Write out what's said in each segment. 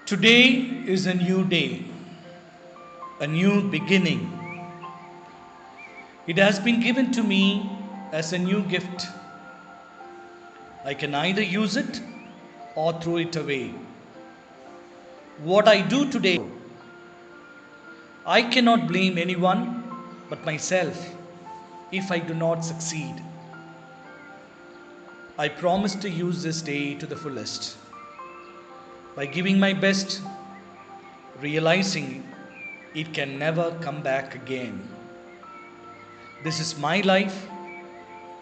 Today is a new day, a new beginning. It has been given to me as a new gift. I can either use it or throw it away. What I do today, I cannot blame anyone but myself if I do not succeed. I promise to use this day to the fullest by giving my best, realizing it can never come back again. This is my life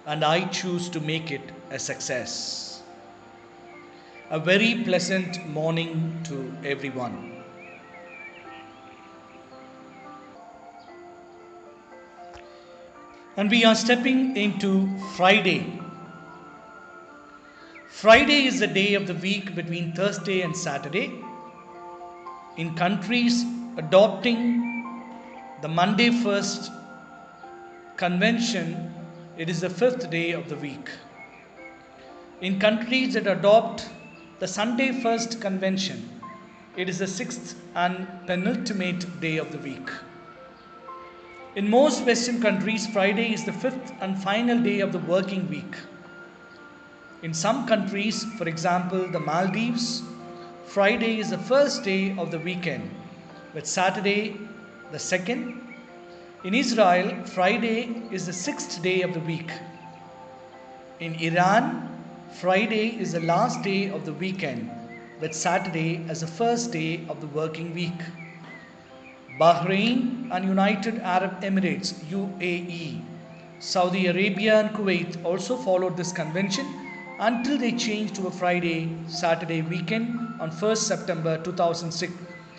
and I choose to make it a success. A very pleasant morning to everyone. And we are stepping into Friday. Friday is the day of the week between Thursday and Saturday. In countries adopting the Monday first convention, it is the fifth day of the week. In countries that adopt the Sunday first convention, it is the sixth and penultimate day of the week. In most Western countries, Friday is the fifth and final day of the working week. In some countries, for example, the Maldives, Friday is the first day of the weekend, with Saturday the second. In Israel, Friday is the sixth day of the week. In Iran, Friday is the last day of the weekend, with Saturday as the first day of the working week. Bahrain and United Arab Emirates, UAE, Saudi Arabia and Kuwait also followed this convention until they changed to a Friday-Saturday weekend on 1st September 2006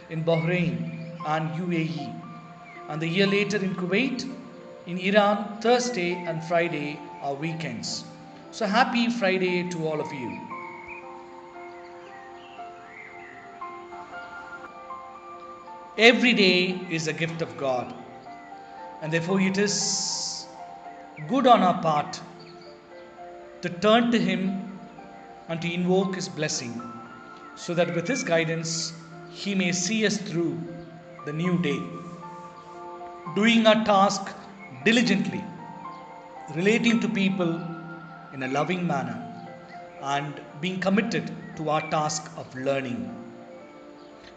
in Bahrain and UAE. And the year later in Kuwait, in Iran, Thursday and Friday are weekends. So happy Friday to all of you. Every day is a gift of God, and therefore it is good on our part to turn to Him and to invoke His blessing, so that with His guidance He may see us through the new day, doing our task diligently, relating to people in a loving manner, and being committed to our task of learning.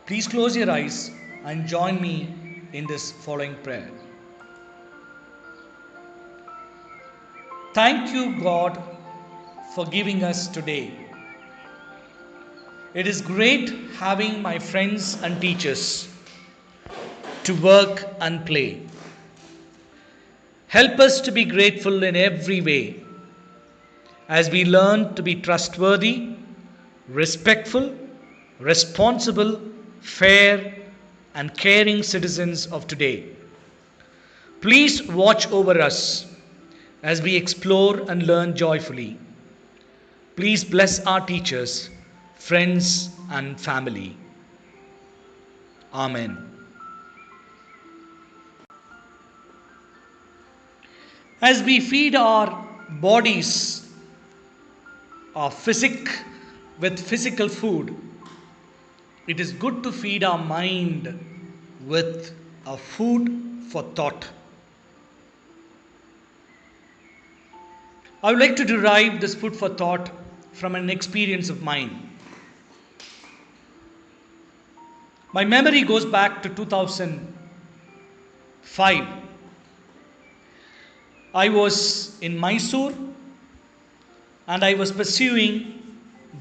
Please close your eyes and join me in this following prayer. Thank you, God, for giving us today. It is great having my friends and teachers to work and play. Help us to be grateful in every way as we learn to be trustworthy, respectful, responsible, fair, and caring citizens of today. Please watch over us as we explore and learn joyfully. Please bless our teachers, friends, and family. Amen. As we feed our bodies, our with physical food, it is good to feed our mind with a food for thought. I would like to derive this food for thought from an experience of mine. My memory goes back to 2005. I was in Mysore and I was pursuing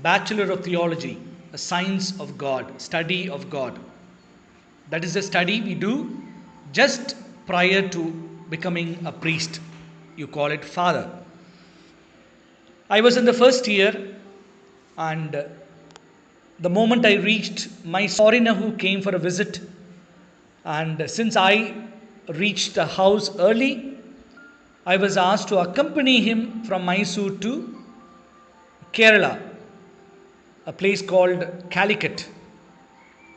Bachelor of Theology, a science of God, study of God. That is a study we do just prior to becoming a priest. You call it father. I was in the first year, and the moment I reached, my foreigner who came for a visit, and since I reached the house early, I was asked to accompany him from Mysore to Kerala, a place called Calicut.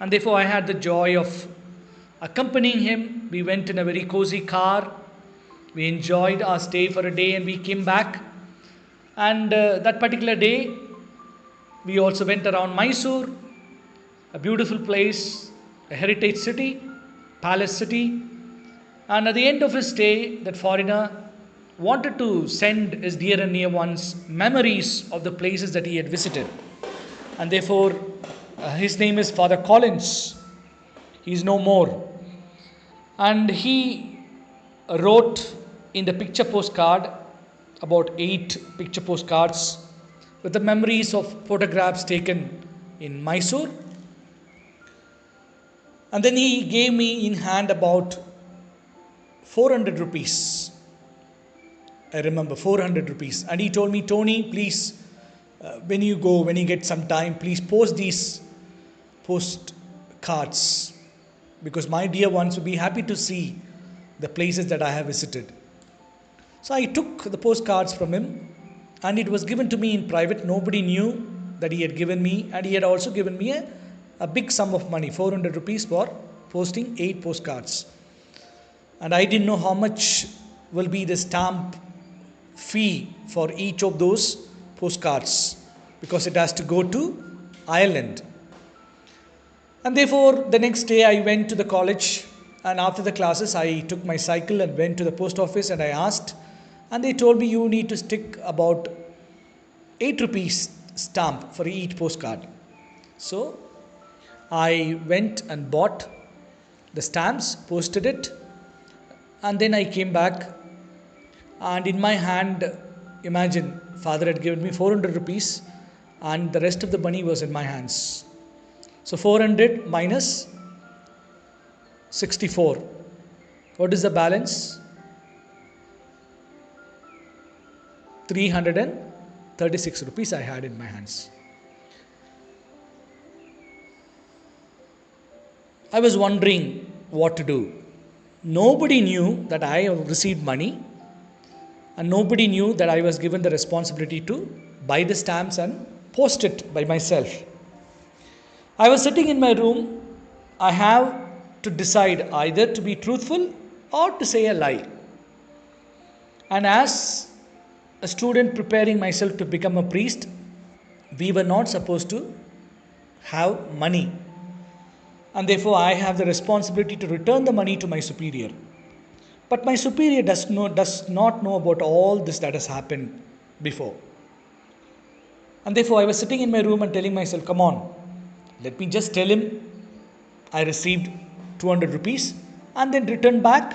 And therefore I had the joy of accompanying him. We went in a very cozy car. We enjoyed our stay for a day and we came back. And that particular day, we also went around Mysore a beautiful place, a heritage city, palace city. And at the end of his stay, that foreigner wanted to send his dear and near ones memories of the places that he had visited. And therefore, his name is Father Collins. He is no more. And he wrote in the picture postcard about 8 picture postcards with the memories of photographs taken in Mysore. And then he gave me in hand about 400 rupees. I remember 400 rupees. And he told me, Tony, please, when you get some time, please post these postcards, because my dear ones will be happy to see the places that I have visited. So I took the postcards from him, and it was given to me in private. Nobody knew that he had given me, and he had also given me a big sum of money, 400 rupees, for posting 8 postcards. And I didn't know how much will be the stamp fee for each of those postcards, because it has to go to Ireland. And therefore, the next day I went to the college, and after the classes I took my cycle and went to the post office, and I asked, and they told me you need to stick about 8 rupees stamp for each postcard. So I went and bought the stamps, posted it, and then I came back, and in my hand, imagine, father had given me 400 rupees and the rest of the money was in my hands. So 400 minus 64. What is the balance? 336 rupees I had in my hands. I was wondering what to do. Nobody knew that I have received money, and nobody knew that I was given the responsibility to buy the stamps and post it by myself. I was sitting in my room. I have to decide either to be truthful or to say a lie. And as a student preparing myself to become a priest, we were not supposed to have money. And therefore I have the responsibility to return the money to my superior. But my superior does not know about all this that has happened before. And therefore I was sitting in my room and telling myself, come on, let me just tell him I received 200 rupees and then return back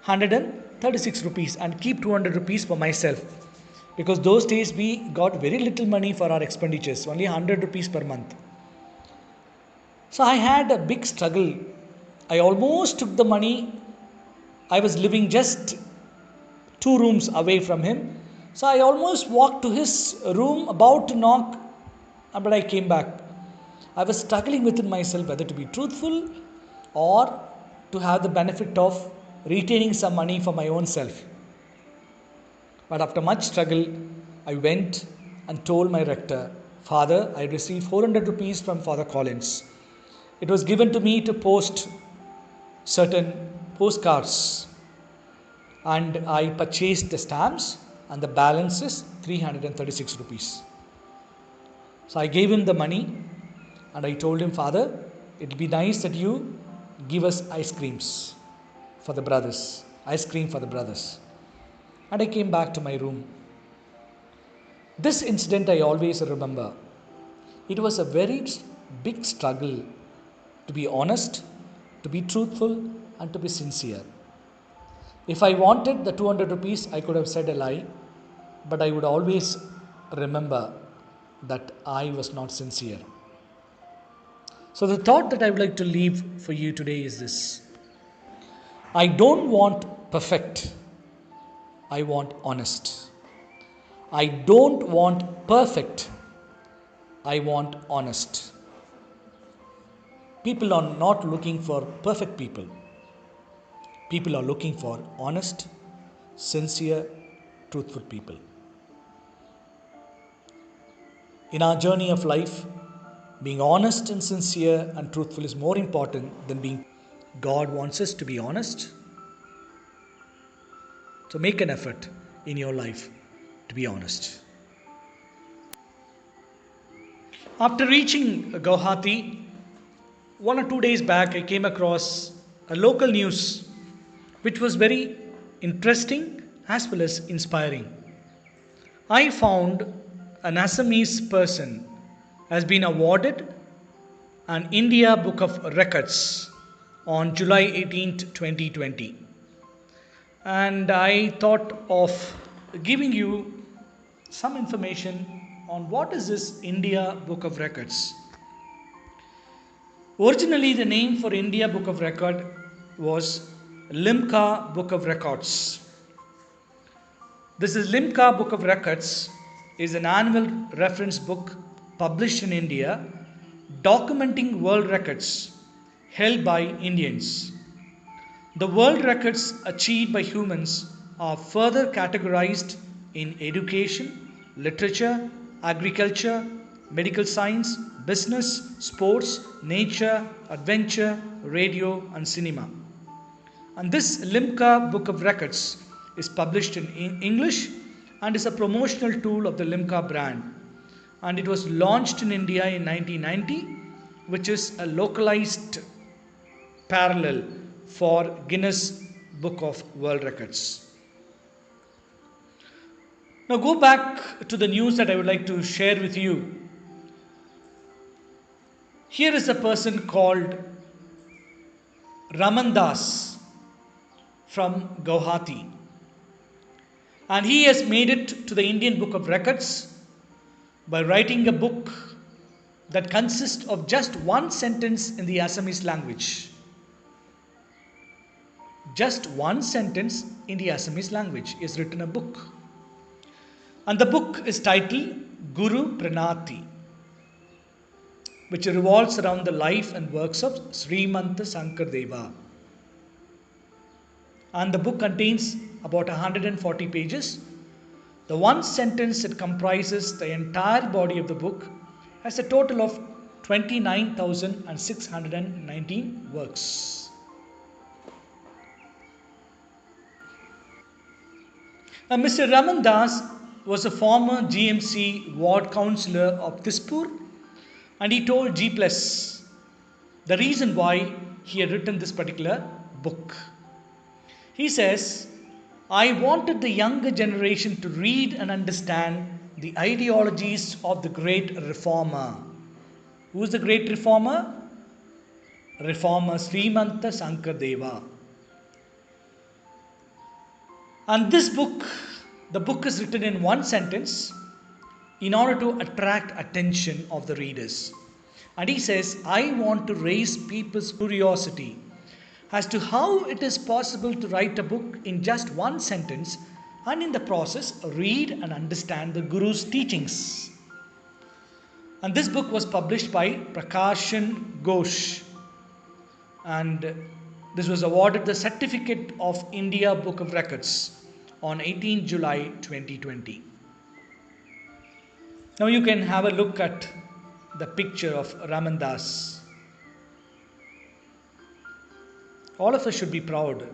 136 rupees and keep 200 rupees for myself. Because those days we got very little money for our expenditures, only 100 rupees per month. So I had a big struggle. I almost took the money. I was living just 2 rooms away from him. So I almost walked to his room, about to knock, but I came back. I was struggling within myself whether to be truthful or to have the benefit of retaining some money for my own self. But after much struggle, I went and told my rector, Father, I received 400 rupees from Father Collins. It was given to me to post certain postcards, and I purchased the stamps, and the balance is 336 rupees. So I gave him the money, and I told him, Father, it will be nice that you give us ice cream for the brothers. And I came back to my room. This incident I always remember. It was a very big struggle to be honest, to be truthful, and to be sincere. If I wanted the 200 rupees, I could have said a lie, but I would always remember that I was not sincere. So the thought that I would like to leave for you today is this. I don't want perfect. I want honest. I don't want perfect. I want honest. People are not looking for perfect people. People are looking for honest, sincere, truthful people. In our journey of life, being honest and sincere and truthful is more important than being. God wants us to be honest. So make an effort in your life to be honest. After reaching Guwahati, 1 or 2 days back, I came across a local news which was very interesting as well as inspiring. I found an Assamese person has been awarded an India Book of Records on July 18th, 2020. And I thought of giving you some information on what is this India Book of Records. Originally, the name for India Book of Record was Limca Book of Records. This is Limca Book of Records is an annual reference book published in India documenting world records held by Indians. The world records achieved by humans are further categorized in education, literature, agriculture, medical science, business, sports, nature, adventure, radio, and cinema. And this Limca Book of Records is published in English and is a promotional tool of the Limca brand. And it was launched in India in 1990, which is a localized parallel for Guinness Book of World Records. Now go back to the news that I would like to share with you. Here is a person called Raman Das from Guwahati, and he has made it to the Indian Book of Records by writing a book that consists of just one sentence in the Assamese language. Just one sentence in the Assamese language is written a book. And the book is titled Guru Pranati, which revolves around the life and works of Srimanta Sankardeva. And the book contains about 140 pages. The one sentence that comprises the entire body of the book has a total of 29,619 works. Now, Mr. Raman Das was a former GMC ward councillor of Dispur, and he told G Plus the reason why he had written this particular book. He says, I wanted the younger generation to read and understand the ideologies of the great reformer. Who is the great reformer? Reformer Srimanta Sankardeva. And this book, the book is written in one sentence in order to attract attention of the readers. And he says, I want to raise people's curiosity as to how it is possible to write a book in just one sentence and in the process read and understand the Guru's teachings. And this book was published by Prakashan Ghosh, and this was awarded the Certificate of India Book of Records on 18 July 2020. Now you can have a look at the picture of Raman Das. All of us should be proud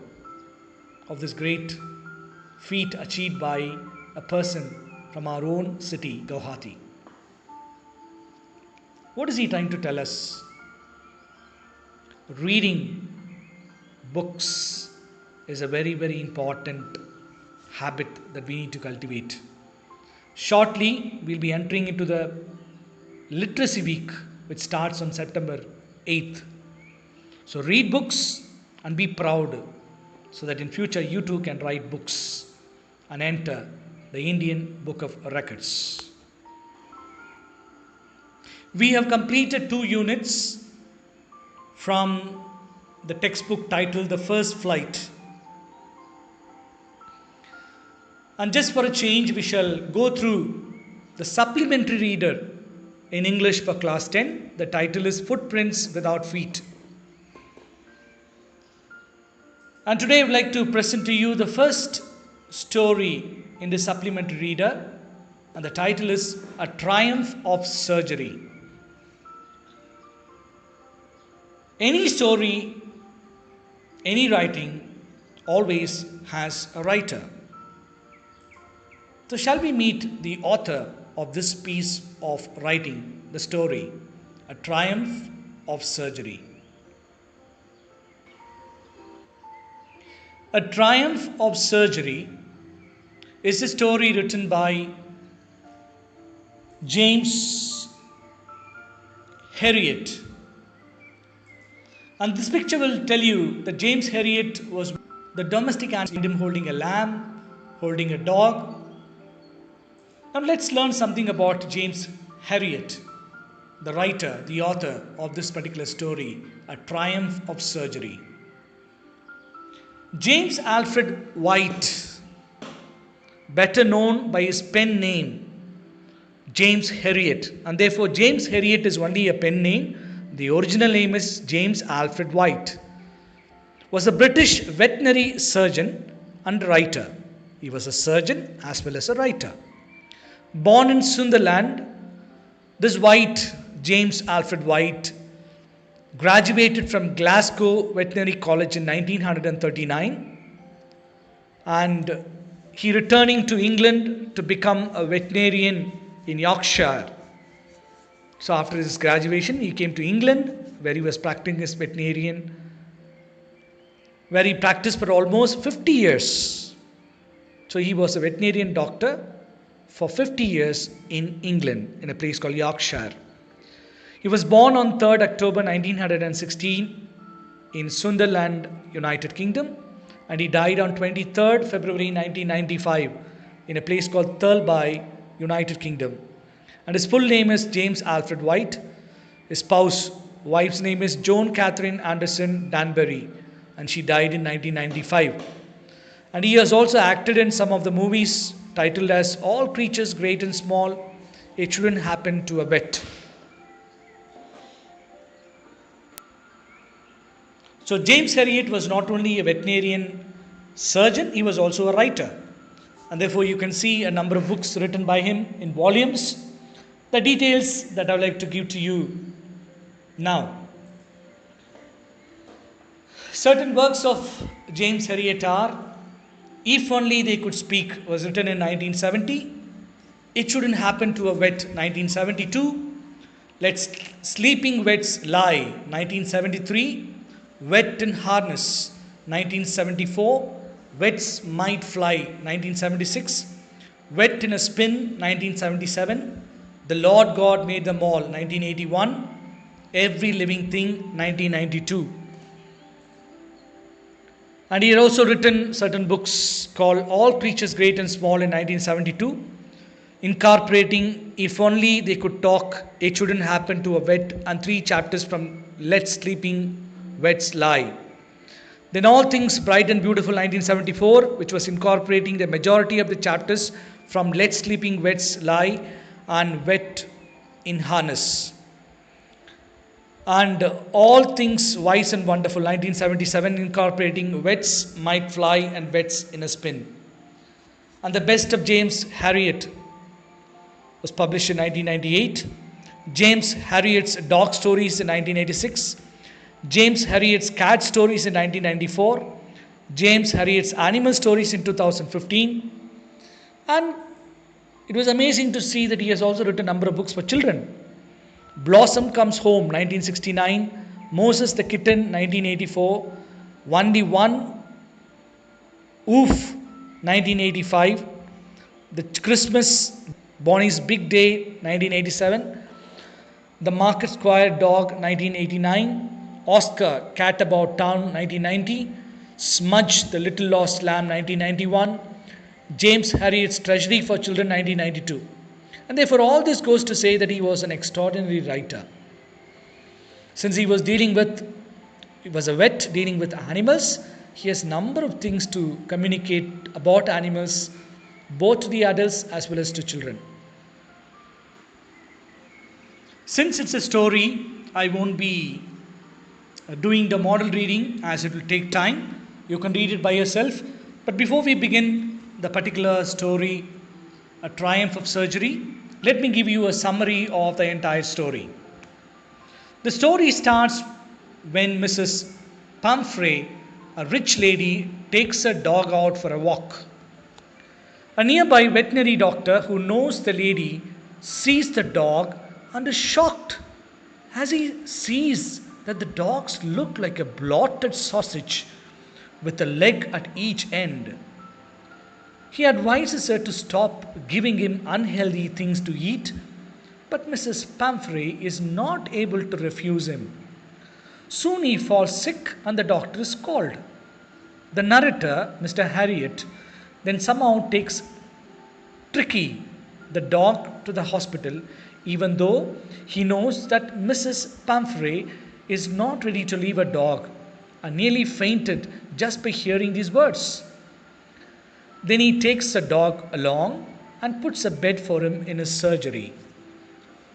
of this great feat achieved by a person from our own city, Guwahati. What is he trying to tell us? Reading books is a very, very important habit that we need to cultivate. Shortly, we'll be entering into the Literacy Week, which starts on September 8th. So read books and be proud, so that in future you too can write books and enter the Indian Book of Records. We have completed 2 units from the textbook titled The First Flight. And just for a change, we shall go through the supplementary reader in English for class 10. The title is Footprints Without Feet. And today I would like to present to you the first story in the supplementary reader, and the title is A Triumph of Surgery. Any story, any writing always has a writer. So shall we meet the author of this piece of writing, the story, A Triumph of Surgery. A Triumph of Surgery is a story written by James Herriot. And this picture will tell you that James Herriot was the domestic animal holding a lamb, holding a dog. Now let's learn something about James Herriot, the writer, the author of this particular story, A Triumph of Surgery. James Alfred White, better known by his pen name, James Herriot, and therefore James Herriot is only a pen name. The original name is James Alfred White, was a British veterinary surgeon and writer. He was a surgeon as well as a writer. Born in Sunderland, this White, James Alfred White, graduated from Glasgow Veterinary College in 1939, and he returning to England to become a veterinarian in Yorkshire. So after his graduation, he came to England, where he was practicing as veterinarian, where he practiced for almost 50 years. So he was a veterinarian doctor for 50 years in England, in a place called Yorkshire. He was born on 3rd October 1916 in Sunderland, United Kingdom, and he died on 23rd February 1995 in a place called Thurlby, United Kingdom. And his full name is James Alfred White. His wife's name is Joan Catherine Anderson Danbury, and she died in 1995. And he has also acted in some of the movies titled as All Creatures Great and Small, It Shouldn't Happen to a Vet. So James Herriot was not only a veterinarian surgeon, he was also a writer. And therefore you can see a number of books written by him in volumes. The details that I would like to give to you now. Certain works of James Herriot are If Only They Could Speak, was written in 1970. It Shouldn't Happen to a Vet, 1972. Let Sleeping Vets Lie, 1973. Vet in Harness, 1974. Vets Might Fly, 1976. Vet in a Spin, 1977. The Lord God Made Them All, 1981. Every Living Thing, 1992. And he had also written certain books called All Creatures Great and Small in 1972, incorporating If Only They Could Talk, It Shouldn't Happen to a Vet, and 3 chapters from Let Sleeping Vets Lie. Then All Things Bright and Beautiful, 1974, which was incorporating the majority of the chapters from Let Sleeping Vets Lie and Vet in Harness. And All Things Wise and Wonderful, 1977, incorporating Vets Might Fly and Vets in a Spin. And The Best of James Herriot was published in 1998. James Herriot's Dog Stories in 1986. James Herriot's Cat Stories in 1994. James Herriot's Animal Stories in 2015. And it was amazing to see that he has also written a number of books for children. Blossom Comes Home, 1969. Moses the Kitten, 1984. One the One, Oof, 1985. The Christmas, Bonnie's Big Day, 1987. The Market Square Dog, 1989. Oscar, Cat About Town, 1990. Smudge, The Little Lost Lamb, 1991. James Herriot's Treasury for Children, 1992. And therefore all this goes to say that he was an extraordinary writer. Since he was a vet dealing with animals, he has a number of things to communicate about animals, both to the adults as well as to children. Since it's a story, I won't be doing the model reading as it will take time. You can read it by yourself. But before we begin the particular story, A Triumph of Surgery, let me give you a summary of the entire story. The story starts when Mrs. Pumphrey, a rich lady, takes her dog out for a walk. A nearby veterinary doctor who knows the lady sees the dog and is shocked as he sees that the dogs look like a blotted sausage with a leg at each end. He advises her to stop giving him unhealthy things to eat, but Mrs. Pumphrey is not able to refuse him. Soon he falls sick and the doctor is called. The narrator, Mr. Harriet, then somehow takes Tricky, the dog, to the hospital, even though he knows that Mrs. Pumphrey is not ready to leave her dog and nearly fainted just by hearing these words. Then he takes the dog along and puts a bed for him in his surgery.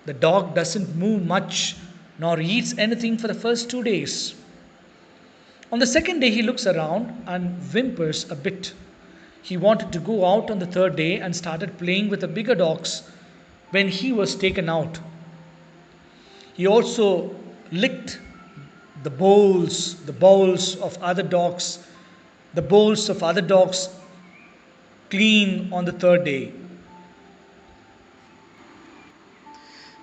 The dog doesn't move much nor eats anything for the first 2 days. On the second day, he looks around and whimpers a bit. He wanted to go out on the third day and started playing with the bigger dogs when he was taken out. He also licked the bowls of other dogs, the bowls of other dogs clean on the third day.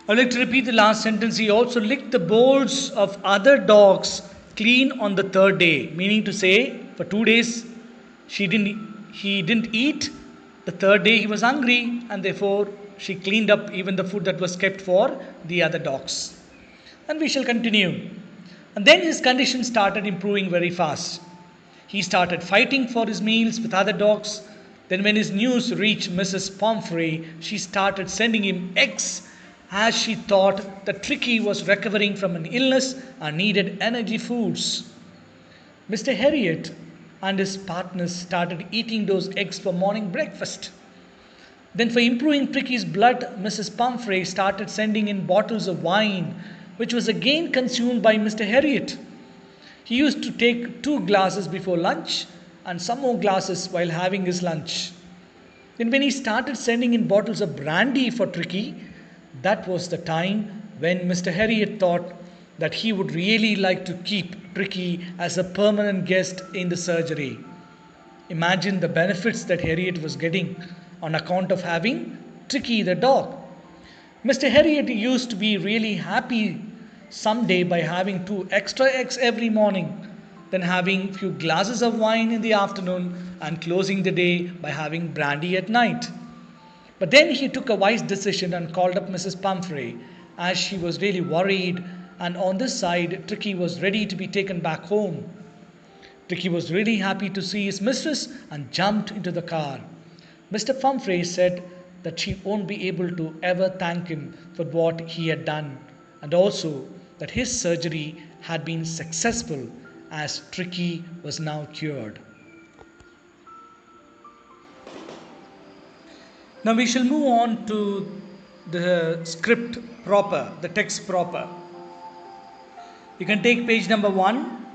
I would like to repeat the last sentence. He also licked the bowls of other dogs clean on the third day, meaning to say, for 2 days he didn't eat. The third day he was hungry, and therefore she cleaned up even the food that was kept for the other dogs. And we shall continue. And then his condition started improving very fast. He started fighting for his meals with other dogs. Then, when his news reached Mrs. Pumphrey, she started sending him eggs as she thought that Tricky was recovering from an illness and needed energy foods. Mr. Harriet and his partners started eating those eggs for morning breakfast. Then, for improving Tricky's blood, Mrs. Pumphrey started sending in bottles of wine, which was again consumed by Mr. Harriet. He used to take 2 glasses before lunch and some more glasses while having his lunch. Then, when he started sending in bottles of brandy for Tricky, that was the time when Mr. Harriet thought that he would really like to keep Tricky as a permanent guest in the surgery. Imagine the benefits that Harriet was getting on account of having Tricky the dog. Mr. Harriet used to be really happy someday by having 2 extra eggs every morning, then having few glasses of wine in the afternoon and closing the day by having brandy at night. But then he took a wise decision and called up Mrs. Pumphrey as she was really worried, and on this side Tricky was ready to be taken back home. Tricky was really happy to see his mistress and jumped into the car. Mr. Pumphrey said that she won't be able to ever thank him for what he had done, and also that his surgery had been successful as Tricky was now cured. Now we shall move on to the script proper, the text proper. You can take page number 1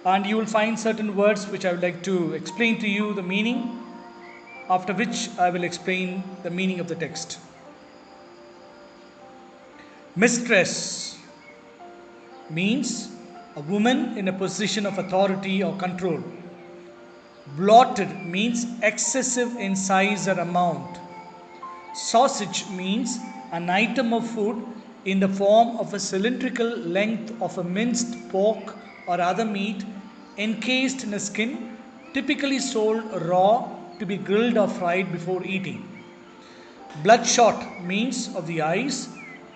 and you will find certain words which I would like to explain to you the meaning, after which I will explain the meaning of the text. Mistress means a woman in a position of authority or control. Bloated means excessive in size or amount. Sausage means an item of food in the form of a cylindrical length of a minced pork or other meat encased in a skin, typically sold raw to be grilled or fried before eating. Bloodshot means of the eyes,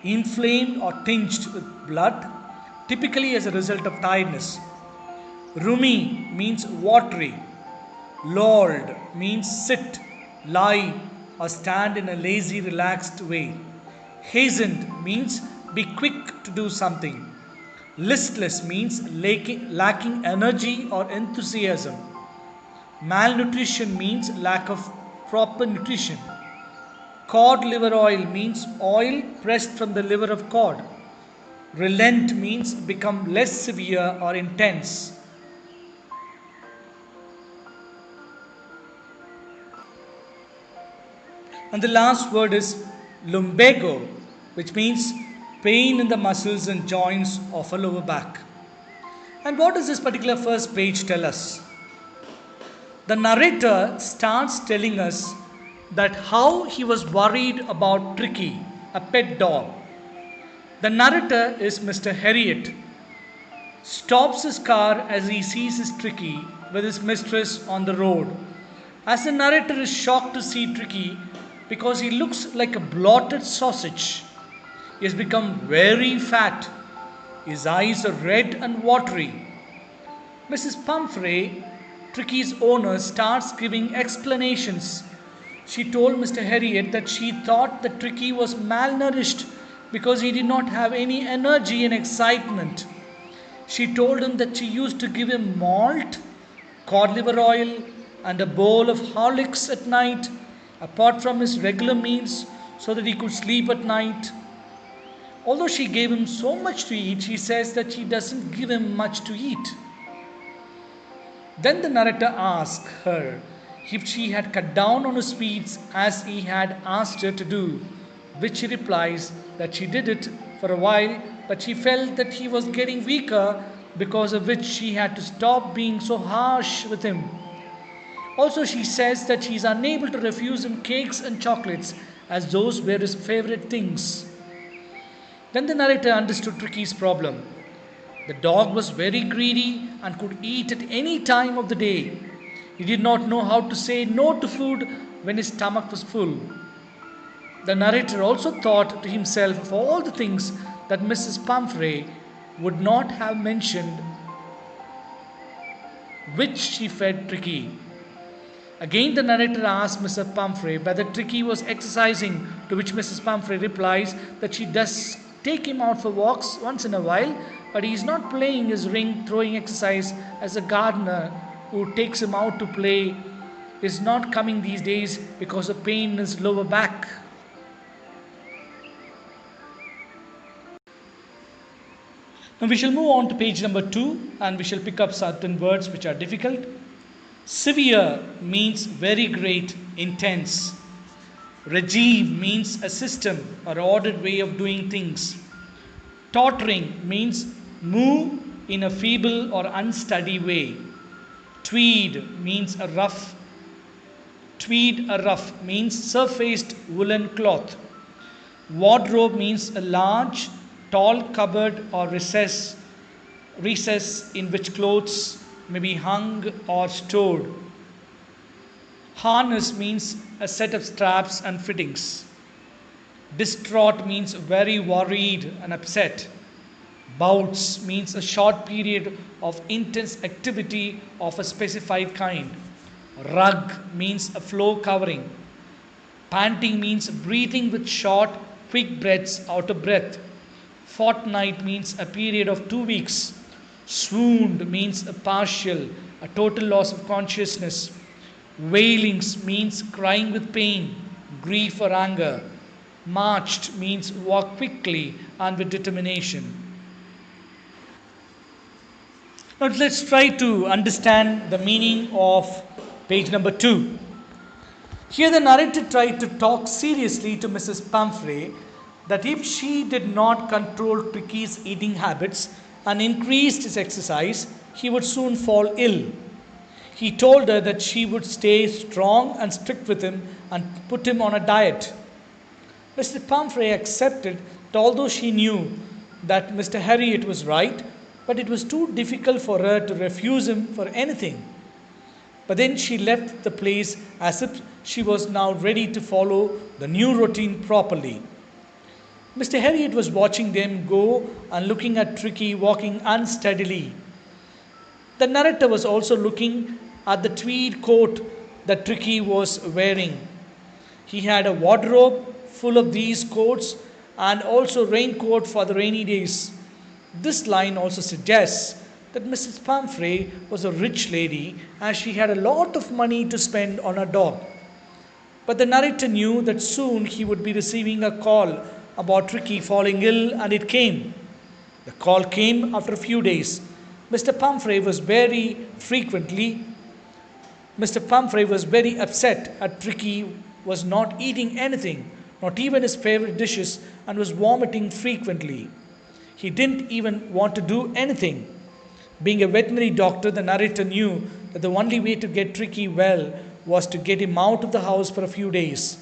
inflamed or tinged with blood, typically as a result of tiredness. Roomy means watery. Lolled means sit, lie, or stand in a lazy, relaxed way. Hastened means be quick to do something. Listless means lacking energy or enthusiasm. Malnutrition means lack of proper nutrition. Cod liver oil means oil pressed from the liver of cod. Relent means become less severe or intense. And the last word is lumbago, which means pain in the muscles and joints of a lower back. And what does this particular first page tell us? The narrator starts telling us that how he was worried about Tricky, a pet dog. The narrator is Mr. Harriet. stops his car as he sees his Tricky with his mistress on the road. As the narrator is shocked to see Tricky because he looks like a blotted sausage. He has become very fat. His eyes are red and watery. Mrs. Pumphrey, Tricky's owner, starts giving explanations. She told Mr. Harriet that she thought that Tricky was malnourished because he did not have any energy and excitement. She told him that she used to give him malt, cod liver oil, and a bowl of Horlicks at night, apart from his regular meals, so that he could sleep at night. Although she gave him so much to eat, she says that she doesn't give him much to eat. Then the narrator asks her if she had cut down on her sweets as he had asked her to do, which she replies that she did it for a while, but she felt that he was getting weaker, because of which she had to stop being so harsh with him. Also, she says that she is unable to refuse him cakes and chocolates, as those were his favorite things. Then the narrator understood Tricky's problem. The dog was very greedy and could eat at any time of the day. He did not know how to say no to food when his stomach was full. The narrator also thought to himself of all the things that Mrs. Pumphrey would not have mentioned, which she fed Tricky. Again, the narrator asks Mr. Pumphrey whether Tricky was exercising, to which Mrs. Pumphrey replies that she does take him out for walks once in a while, but he is not playing his ring throwing exercise as a gardener who takes him out to play is not coming these days because of pain in his lower back. Now we shall move on to page number 2 and we shall pick up certain words which are difficult. Severe means very great, intense. Regime means a system or ordered way of doing things. Tottering means move in a feeble or unsteady way. Tweed means a rough. Tweed, a rough, means surfaced woolen cloth. Wardrobe means a large, tall cupboard or recess in which clothes may be hung or stored. Harness means a set of straps and fittings. Distraught means very worried and upset. Bouts means a short period of intense activity of a specified kind. Rug means a floor covering. Panting means breathing with short, quick breaths out of breath. Fortnight means a period of 2 weeks. Swooned means a partial, a total loss of consciousness. Wailings means crying with pain, grief or anger. Marched means walk quickly and with determination. Now let's try to understand the meaning of page number 2. Here the narrator tried to talk seriously to Mrs. Pumphrey that if she did not control Tricky's eating habits and increased his exercise, he would soon fall ill. He told her that she would stay strong and strict with him and put him on a diet. Mr. Pumphrey accepted that although she knew that Mr. Harriet was right, but it was too difficult for her to refuse him for anything. But then she left the place as if she was now ready to follow the new routine properly. Mr. Harriet was watching them go and looking at Tricky walking unsteadily. The narrator was also looking at the tweed coat that Tricky was wearing. He had a wardrobe full of these coats and also raincoat for the rainy days. This line also suggests that Mrs. Pumphrey was a rich lady as she had a lot of money to spend on her dog. But the narrator knew that soon he would be receiving a call about Tricky falling ill, and it came. The call came after a few days. Mr. Pumphrey was very upset at Tricky was not eating anything, not even his favorite dishes, and was vomiting frequently. He didn't even want to do anything. Being a veterinary doctor, the narrator knew that the only way to get Tricky well was to get him out of the house for a few days.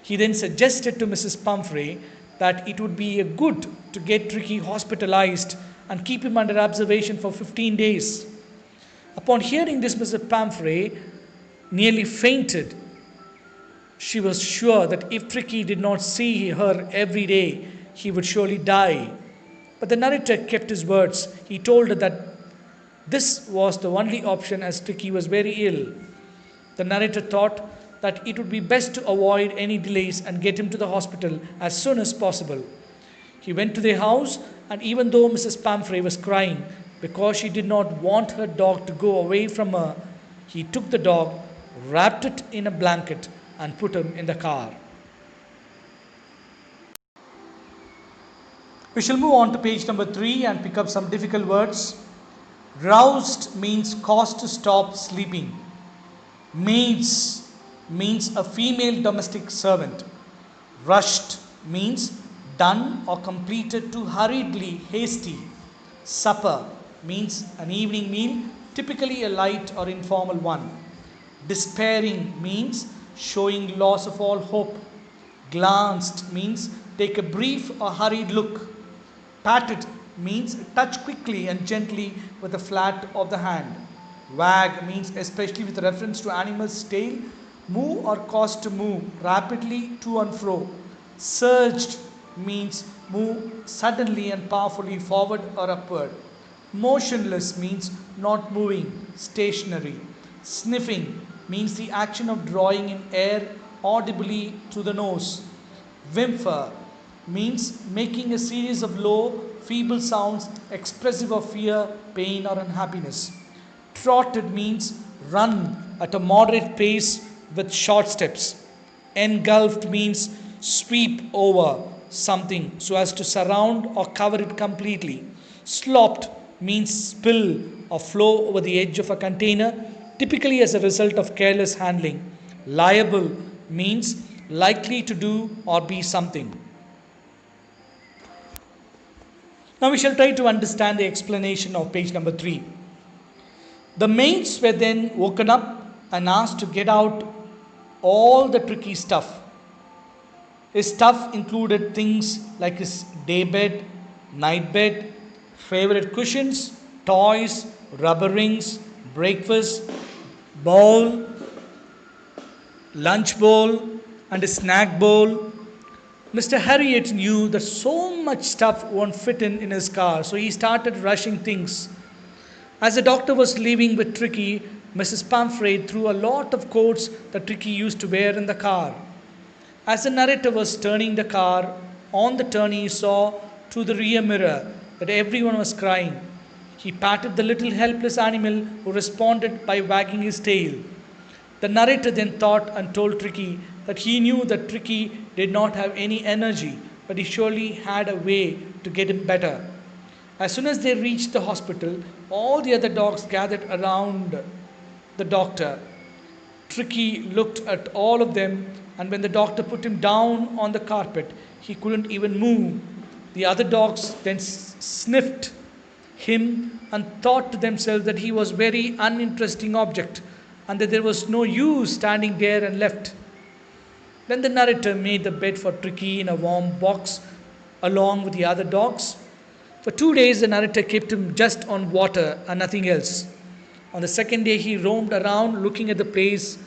He then suggested to Mrs. Pumphrey that it would be good to get Tricky hospitalized and keep him under observation for 15 days. Upon hearing this, Mrs. Pamphret nearly fainted. She was sure that if Tricky did not see her every day, he would surely die. But the narrator kept his words. He told her that this was the only option as Tricky was very ill. The narrator thought that it would be best to avoid any delays and get him to the hospital as soon as possible. He went to their house, and even though Mrs. Pamphret was crying because she did not want her dog to go away from her, he took the dog, wrapped it in a blanket, and put him in the car. We shall move on to page number 3 and pick up some difficult words. Roused means caused to stop sleeping. Maids means a female domestic servant. Rushed means done or completed too hurriedly, hasty. Supper means an evening meal, typically a light or informal one. Despairing means showing loss of all hope. Glanced means take a brief or hurried look. Patted means touch quickly and gently with the flat of the hand. Wag means, especially with reference to animals' tail, move or caused to move rapidly to and fro. Surged means move suddenly and powerfully forward or upward. Motionless means not moving, stationary. Sniffing means the action of drawing in air audibly through the nose. Whimper means making a series of low, feeble sounds expressive of fear, pain, or unhappiness. Trotted means run at a moderate pace with short steps. Engulfed means sweep over something so as to surround or cover it completely. Slopped means spill or flow over the edge of a container, typically as a result of careless handling. Liable means likely to do or be something. Now we shall try to understand the explanation of page number 3. The maids were then woken up and asked to get out all the Tricky stuff. His stuff included things like his daybed, nightbed, favorite cushions, toys, rubber rings, breakfast bowl, lunch bowl, and a snack bowl. Mr. Harriet knew that so much stuff won't fit in his car, so he started rushing things. As the doctor was leaving with Tricky, Mrs. Pamphret threw a lot of coats that Tricky used to wear in the car. As the narrator was turning the car, on the turn he saw through the rear mirror that everyone was crying. He patted the little helpless animal, who responded by wagging his tail. The narrator then thought and told Tricky that he knew that Tricky did not have any energy, but he surely had a way to get him better. As soon as they reached the hospital, all the other dogs gathered around the doctor. Tricky looked at all of them, and when the doctor put him down on the carpet, he couldn't even move. The other dogs then sniffed him and thought to themselves that he was a very uninteresting object and that there was no use standing there and left. Then the narrator made the bed for Tricky in a warm box along with the other dogs. For 2 days, the narrator kept him just on water and nothing else. On the second day, he roamed around looking at the place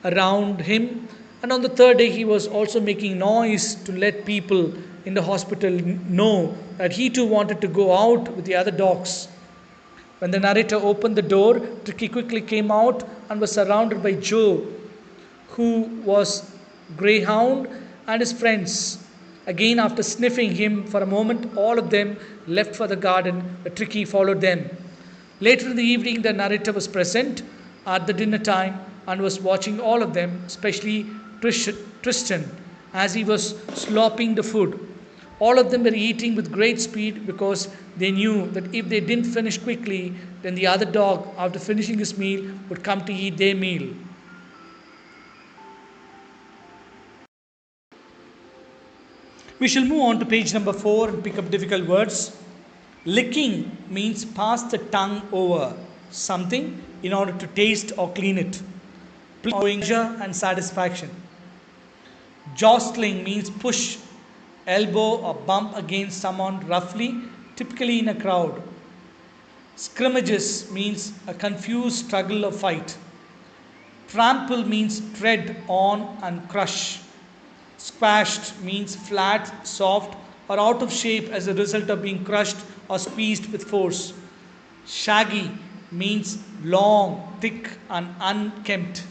around him. And on the third day, he was also making noise to let people in the hospital know that he too wanted to go out with the other dogs. When the narrator opened the door, Tricky quickly came out and was surrounded by Joe, who was Greyhound, and his friends. Again, after sniffing him for a moment, all of them left for the garden, but Tricky followed them. Later in the evening, the narrator was present at the dinner time and was watching all of them, especially Tristan, as he was slopping the food. All of them were eating with great speed because they knew that if they didn't finish quickly, then the other dog, after finishing his meal, would come to eat their meal. We shall move on to page number 4 and pick up difficult words. Licking means pass the tongue over something in order to taste or clean it. Pleasure and satisfaction. Jostling means push, elbow, or bump against someone roughly typically in a crowd. Scrimmages means a confused struggle or fight. Trample means tread on and crush. Squashed means flat, soft, or out of shape as a result of being crushed or squeezed with force. Shaggy means long, thick, and unkempt.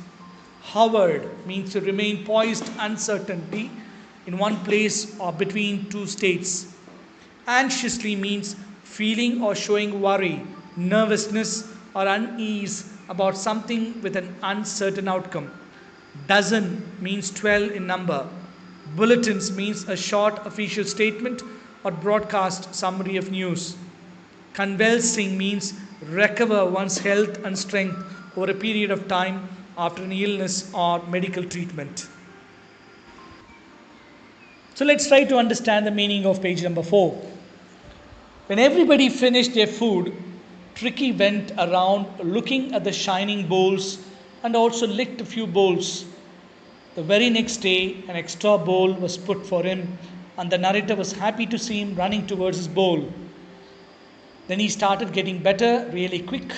Hovered means to remain poised uncertainty in one place or between two states. Anxiously means feeling or showing worry, nervousness, or unease about something with an uncertain outcome. Dozen means 12 in number. Bulletins means a short official statement or broadcast summary of news. Convalescing means recover one's health and strength over a period of time after an illness or medical treatment. So let's try to understand the meaning of page number 4. When everybody finished their food, Tricky went around looking at the shining bowls and also licked a few bowls. The very next day, an extra bowl was put for him, and the narrator was happy to see him running towards his bowl. Then he started getting better really quick.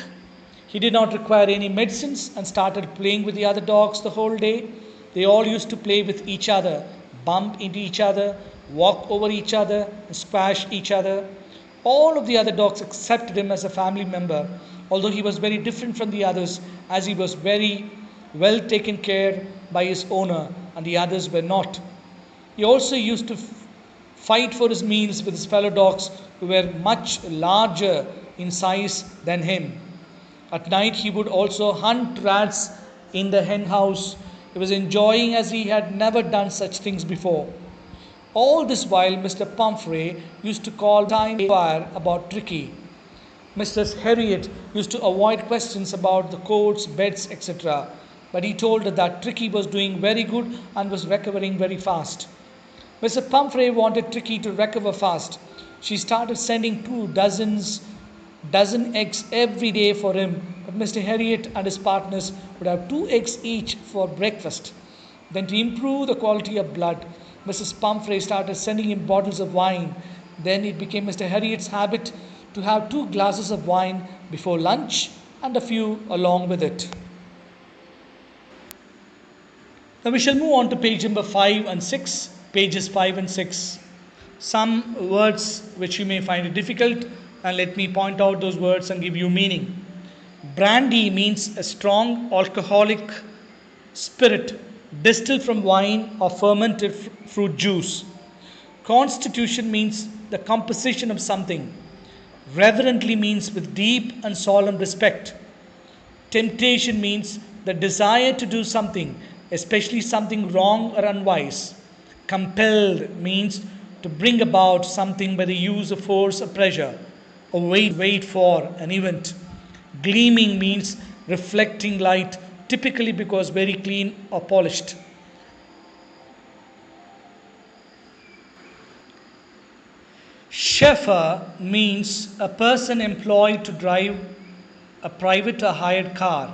He did not require any medicines and started playing with the other dogs the whole day. They all used to play with each other, bump into each other, walk over each other, and squash each other. All of the other dogs accepted him as a family member, although he was very different from the others, as he was very well taken care by his owner and the others were not. He also used to fight for his meals with his fellow dogs who were much larger in size than him. At night he would also hunt rats in the hen house. He was enjoying as he had never done such things before. All this while Mr. Pumphrey used to call time fire about Tricky. Mrs. Harriet used to avoid questions about the coats, beds, etc. But he told her that Tricky was doing very good and was recovering very fast. Mr. Pumphrey wanted Tricky to recover fast. She started sending 2 dozen eggs every day for him, but Mr. Harriet and his partners would have 2 eggs each for breakfast. Then, to improve the quality of blood, Mrs. Pumphrey started sending him bottles of wine. Then it became Mr. Harriet's habit to have 2 glasses of wine before lunch and a few along with it. Now we shall move on to page number 5 and 6, pages 5 and 6. Some words which you may find it difficult, and let me point out those words and give you meaning. Brandy means a strong alcoholic spirit distilled from wine or fermented fruit juice. Constitution means the composition of something. Reverently means with deep and solemn respect. Temptation means the desire to do something, especially something wrong or unwise. Compelled means to bring about something by the use of force or pressure, or wait for an event. Gleaming means reflecting light, typically because very clean or polished. Chauffeur means a person employed to drive a private or hired car.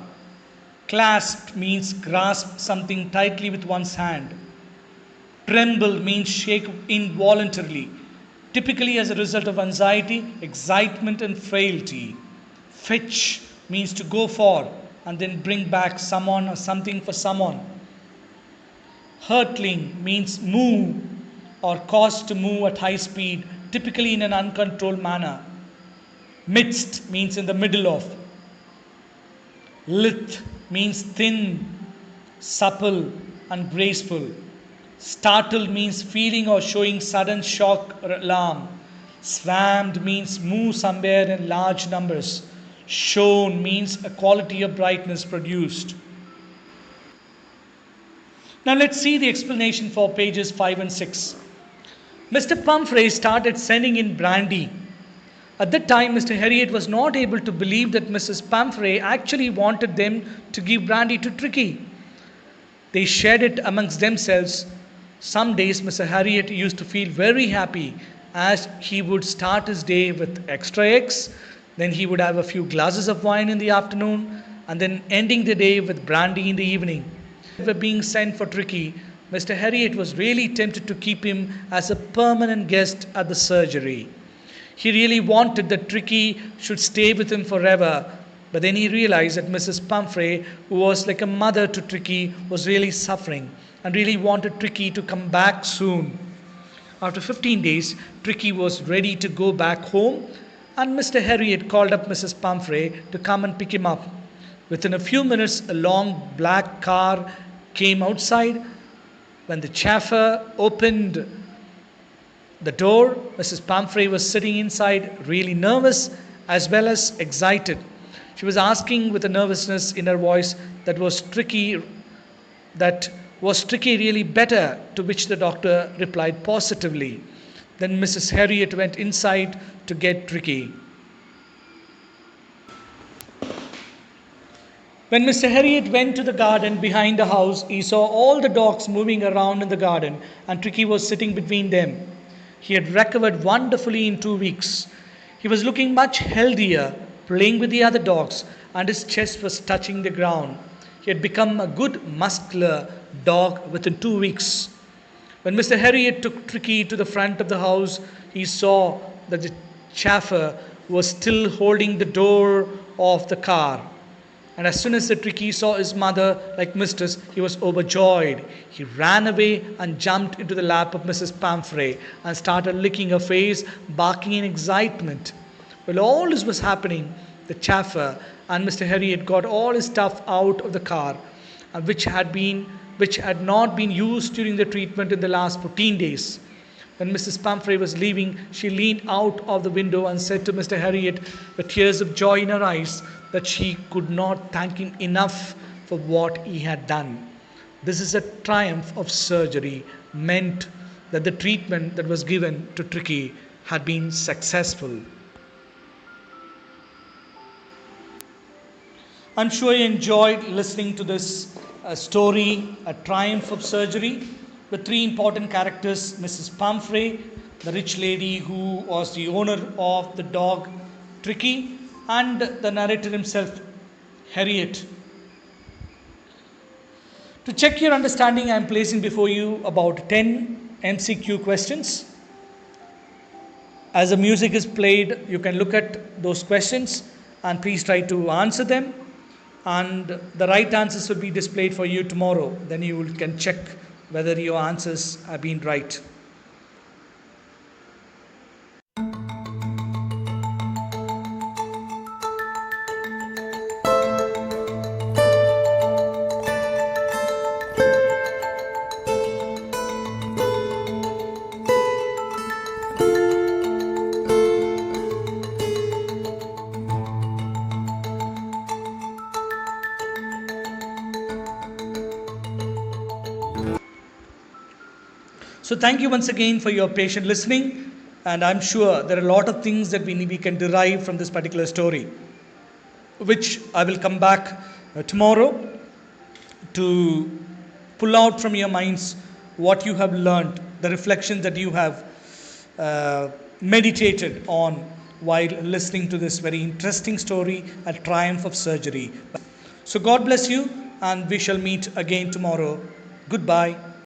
Clasp means grasp something tightly with one's hand. Tremble means shake involuntarily, typically as a result of anxiety, excitement, and frailty. Fetch means to go for and then bring back someone or something for someone. Hurtling means move or cause to move at high speed, typically in an uncontrolled manner. Midst means in the middle of. Lithe means thin, supple, and graceful. Startled means feeling or showing sudden shock or alarm. Swarmed means move somewhere in large numbers. Shone means a quality of brightness produced. Now let's see the explanation for pages 5 and 6. Mr. Pumphrey started sending in brandy. At that time, Mr. Harriet was not able to believe that Mrs. Pumphrey actually wanted them to give brandy to Tricky. They shared it amongst themselves. Some days, Mr. Harriet used to feel very happy as he would start his day with extra eggs. Then he would have a few glasses of wine in the afternoon, and then ending the day with brandy in the evening. Were being sent for Tricky, Mr. Harriet was really tempted to keep him as a permanent guest at the surgery. He really wanted that Tricky should stay with him forever. But then he realized that Mrs. Pumphrey, who was like a mother to Tricky, was really suffering and really wanted Tricky to come back soon. After 15 days, Tricky was ready to go back home, and Mr. Harriet called up Mrs. Pumphrey to come and pick him up. Within a few minutes, a long black car came outside. When the chauffeur opened the door, Mrs. Pumphrey was sitting inside, really nervous as well as excited. She was asking with a nervousness in her voice that was Tricky really better? To which the doctor replied positively. Then Mrs. Harriet went inside to get Tricky. When Mr. Harriet went to the garden behind the house, he saw all the dogs moving around in the garden, and Tricky was sitting between them. He had recovered wonderfully in 2 weeks. He was looking much healthier, playing with the other dogs, and his chest was touching the ground. He had become a good muscular dog within 2 weeks. When Mr. Harriet took Tricky to the front of the house, he saw that the chauffeur was still holding the door of the car. And as soon as the Tricky saw his mother like mistress, he was overjoyed. He ran away and jumped into the lap of Mrs. Pumphrey and started licking her face, barking in excitement. While all this was happening, the chauffeur and Mr. Harriet got all his stuff out of the car, which had not been used during the treatment in the last 14 days. When Mrs. Pumphrey was leaving, she leaned out of the window and said to Mr. Harriet, with tears of joy in her eyes, that she could not thank him enough for what he had done. This is a triumph of surgery, meant that the treatment that was given to Tricky had been successful. I'm sure you enjoyed listening to this story, A Triumph of Surgery, with three important characters: Mrs. Pumphrey, the rich lady who was the owner of the dog Tricky, and the narrator himself, Harriet. To check your understanding, I am placing before you about 10 MCQ questions. As the music is played, you can look at those questions and please try to answer them. And the right answers will be displayed for you tomorrow. Then you can check whether your answers have been right. So thank you once again for your patient listening, and I'm sure there are a lot of things that we can derive from this particular story, which I will come back tomorrow to pull out from your minds what you have learned, the reflections that you have meditated on while listening to this very interesting story, A Triumph of Surgery. So God bless you, and we shall meet again tomorrow. Goodbye.